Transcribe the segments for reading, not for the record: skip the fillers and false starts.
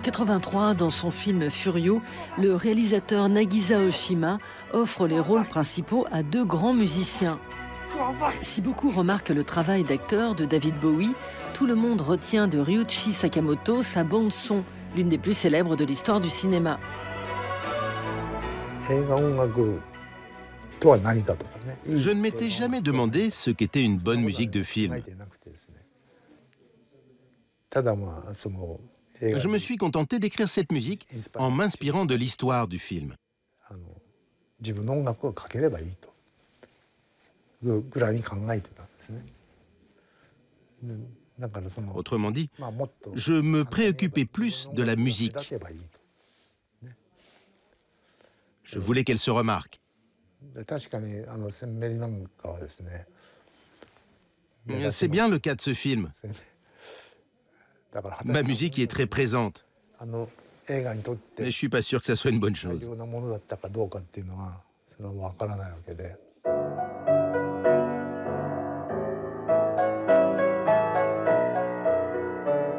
1983, dans son film Furio, le réalisateur Nagisa Oshima offre les rôles principaux à deux grands musiciens. Si beaucoup remarquent le travail d'acteur de David Bowie, tout le monde retient de Ryuichi Sakamoto sa bande-son, l'une des plus célèbres de l'histoire du cinéma. Je ne m'étais jamais demandé ce qu'était une bonne musique de film. Je me suis contenté d'écrire cette musique en m'inspirant de l'histoire du film. Autrement dit, je me préoccupais plus de la musique. Je voulais qu'elle se remarque. C'est bien le cas de ce film. Ma musique y est très présente. Mais je ne suis pas sûr que ça soit une bonne chose.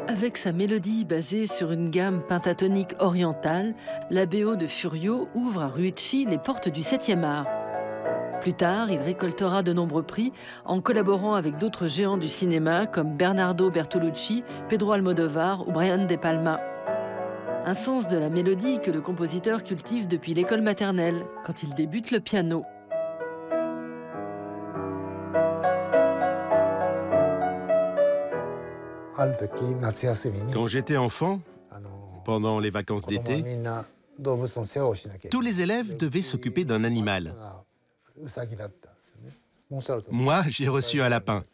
Avec sa mélodie basée sur une gamme pentatonique orientale, la BO de Furio ouvre à Ryuichi les portes du 7e art. Plus tard, il récoltera de nombreux prix en collaborant avec d'autres géants du cinéma comme Bernardo Bertolucci, Pedro Almodovar ou Brian De Palma. Un sens de la mélodie que le compositeur cultive depuis l'école maternelle, quand il débute le piano. Quand j'étais enfant, pendant les vacances d'été, tous les élèves devaient s'occuper d'un animal. Moi, j'ai reçu un lapin.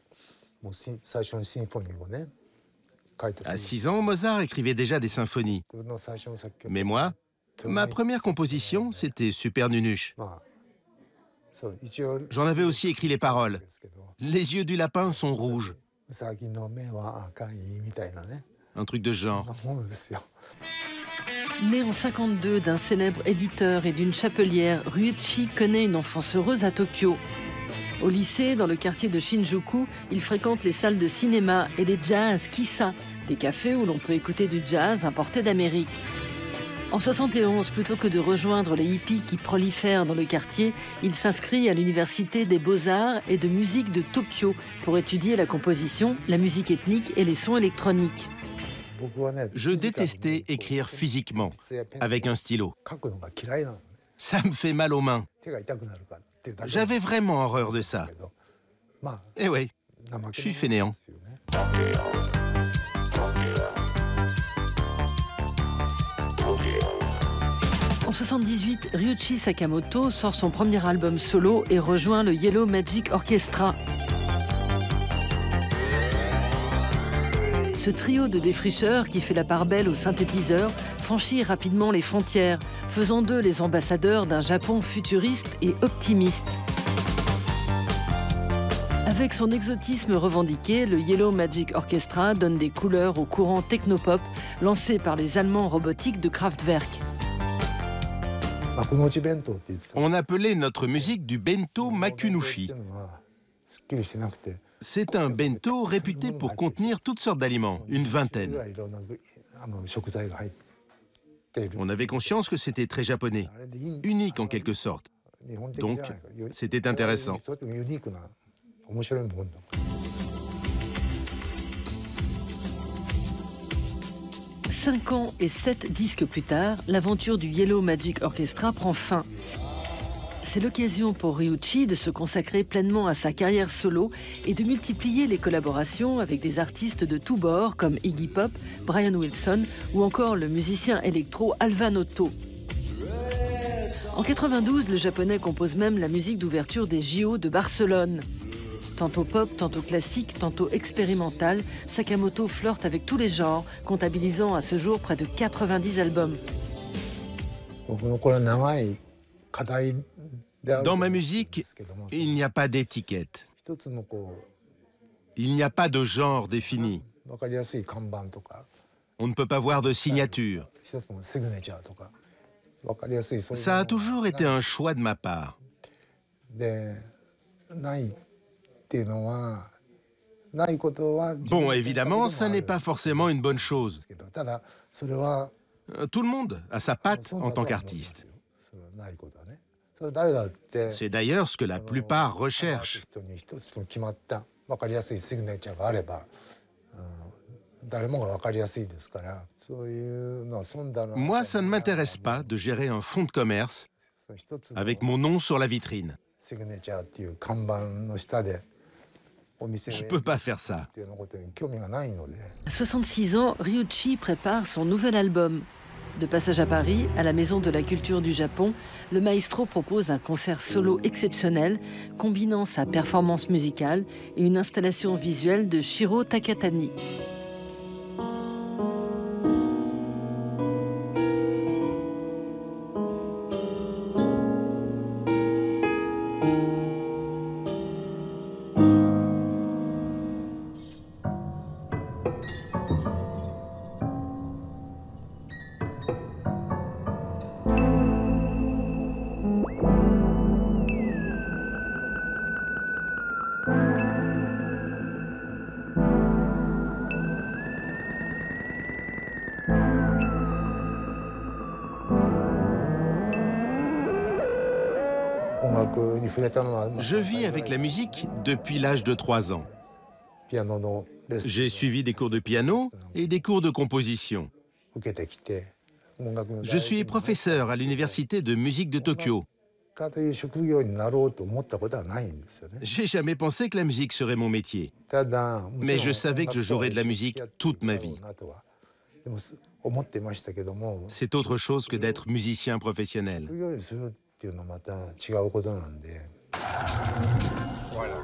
À 6 ans, Mozart écrivait déjà des symphonies. Mais moi, ma première composition, c'était Super Nunuche. J'en avais aussi écrit les paroles. Les yeux du lapin sont rouges. Un truc de genre. Né en 52 d'un célèbre éditeur et d'une chapelière, Ryuichi connaît une enfance heureuse à Tokyo. Au lycée, dans le quartier de Shinjuku, il fréquente les salles de cinéma et les jazz kissa, des cafés où l'on peut écouter du jazz importé d'Amérique. En 71, plutôt que de rejoindre les hippies qui prolifèrent dans le quartier, il s'inscrit à l'université des Beaux-Arts et de musique de Tokyo pour étudier la composition, la musique ethnique et les sons électroniques. Je détestais écrire physiquement, avec un stylo. Ça me fait mal aux mains. J'avais vraiment horreur de ça. Eh oui, je suis fainéant. En 78, Ryuichi Sakamoto sort son premier album solo et rejoint le Yellow Magic Orchestra. Ce trio de défricheurs qui fait la part belle aux synthétiseurs franchit rapidement les frontières, faisant d'eux les ambassadeurs d'un Japon futuriste et optimiste. Avec son exotisme revendiqué, le Yellow Magic Orchestra donne des couleurs au courant technopop lancé par les Allemands robotiques de Kraftwerk. On appelait notre musique du bento makunushi. C'est un bento réputé pour contenir toutes sortes d'aliments, une vingtaine. On avait conscience que c'était très japonais, unique en quelque sorte. Donc, c'était intéressant. 5 ans et 7 disques plus tard, l'aventure du Yellow Magic Orchestra prend fin. C'est l'occasion pour Ryuichi de se consacrer pleinement à sa carrière solo et de multiplier les collaborations avec des artistes de tous bords comme Iggy Pop, Brian Wilson ou encore le musicien électro Alvan Otto. En 92, le japonais compose même la musique d'ouverture des JO de Barcelone. Tantôt pop, tantôt classique, tantôt expérimental, Sakamoto flirte avec tous les genres, comptabilisant à ce jour près de 90 albums. Dans ma musique, il n'y a pas d'étiquette. Il n'y a pas de genre défini. On ne peut pas voir de signature. Ça a toujours été un choix de ma part. Bon, évidemment, ça n'est pas forcément une bonne chose. Tout le monde a sa patte en tant qu'artiste. C'est d'ailleurs ce que la plupart recherchent. Moi, ça ne m'intéresse pas de gérer un fonds de commerce avec mon nom sur la vitrine. Je ne peux pas faire ça. À 66 ans, Ryuichi prépare son nouvel album. De passage à Paris, à la Maison de la Culture du Japon, le maestro propose un concert solo exceptionnel, combinant sa performance musicale et une installation visuelle de Shiro Takatani. Je vis avec la musique depuis l'âge de 3 ans. J'ai suivi des cours de piano et des cours de composition. Je suis professeur à l'université de musique de Tokyo. J'ai jamais pensé que la musique serait mon métier. Mais je savais que je jouerais de la musique toute ma vie. C'est autre chose que d'être musicien professionnel. Voilà.